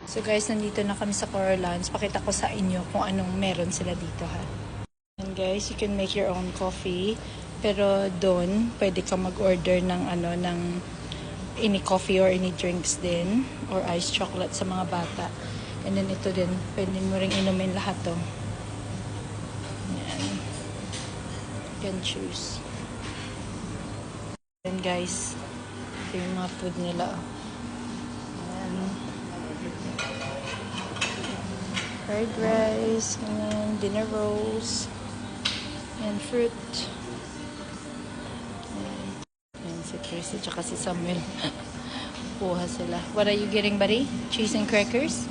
So guys, nandito na kami sa Coralans. Pakita ko sa inyo kung anong meron sila dito ha. And guys, you can make your own coffee. Pero doon, pwede ka mag-order ng ng any coffee or any drinks din. Or iced chocolate sa mga bata. And then ito din, pwede mo ring inumin lahat to. Yan. You can choose. And guys, ito yung mga food nila. Fried rice, and dinner rolls, and fruit. And si Chris at saka si Samuel. Kuha sila. What are you getting, buddy? Cheese and crackers?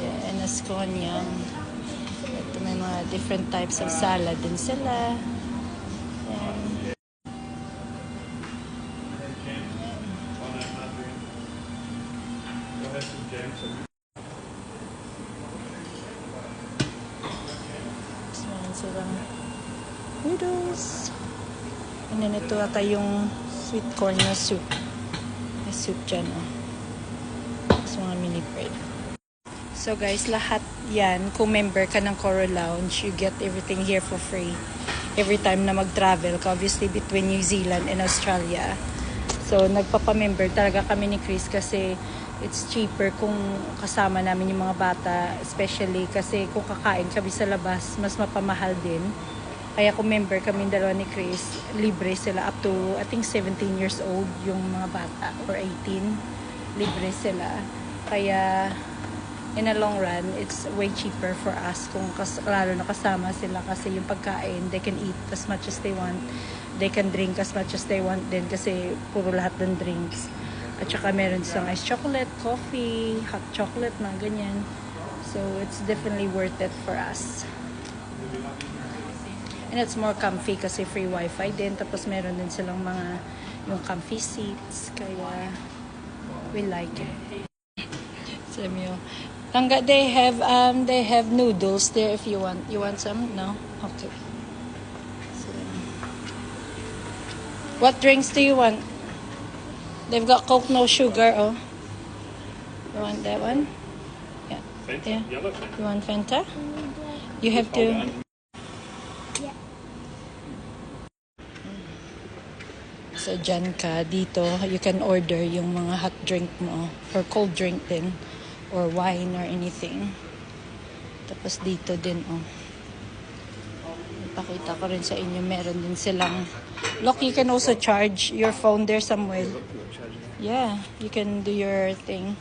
Yeah, and a scone yum. Ito may mga different types of salad din sila. And silang noodles. And then ito ata yung sweet corn na soup. May soup dyan, oh. Tapos mga mini bread. So guys, lahat yan, kung member ka ng Coral Lounge, you get everything here for free. Every time na mag-travel ka, obviously between New Zealand and Australia. So nagpapamember talaga kami ni Chris kasi it's cheaper kung kasama namin yung mga bata, especially kasi kung kakain kami sa labas, mas mapamahal din. Kaya kung member kami dalawa ni Chris, libre sila up to, I think 17 years old yung mga bata, or 18, libre sila. Kaya in a long run, it's way cheaper for us kung lalo na kasama sila kasi yung pagkain, they can eat as much as they want. They can drink as much as they want din kasi puro lahat ng drinks. At saka meron silang iced chocolate, coffee, hot chocolate, mga ganyan. So, it's definitely worth it for us. And it's more comfy kasi free wifi din. Tapos meron din silang mga yung comfy seats. Kaya, we like it. Samuel. Tangga, they have noodles there if you want. You want some? No? Okay. So, what drinks do you want? They've got Coke, no sugar, oh. You want that one? Yeah. Fanta? Yeah. Yellow Fanta. You want Fanta? You have to... Yeah. So, dyan ka, dito, you can order yung mga hot drink mo, or cold drink din, or wine, or anything. Tapos dito din, oh. Ipakita ko rin sa inyo, meron din silang... Look, you can also charge your phone there, Samuel. Yeah, you can do your thing.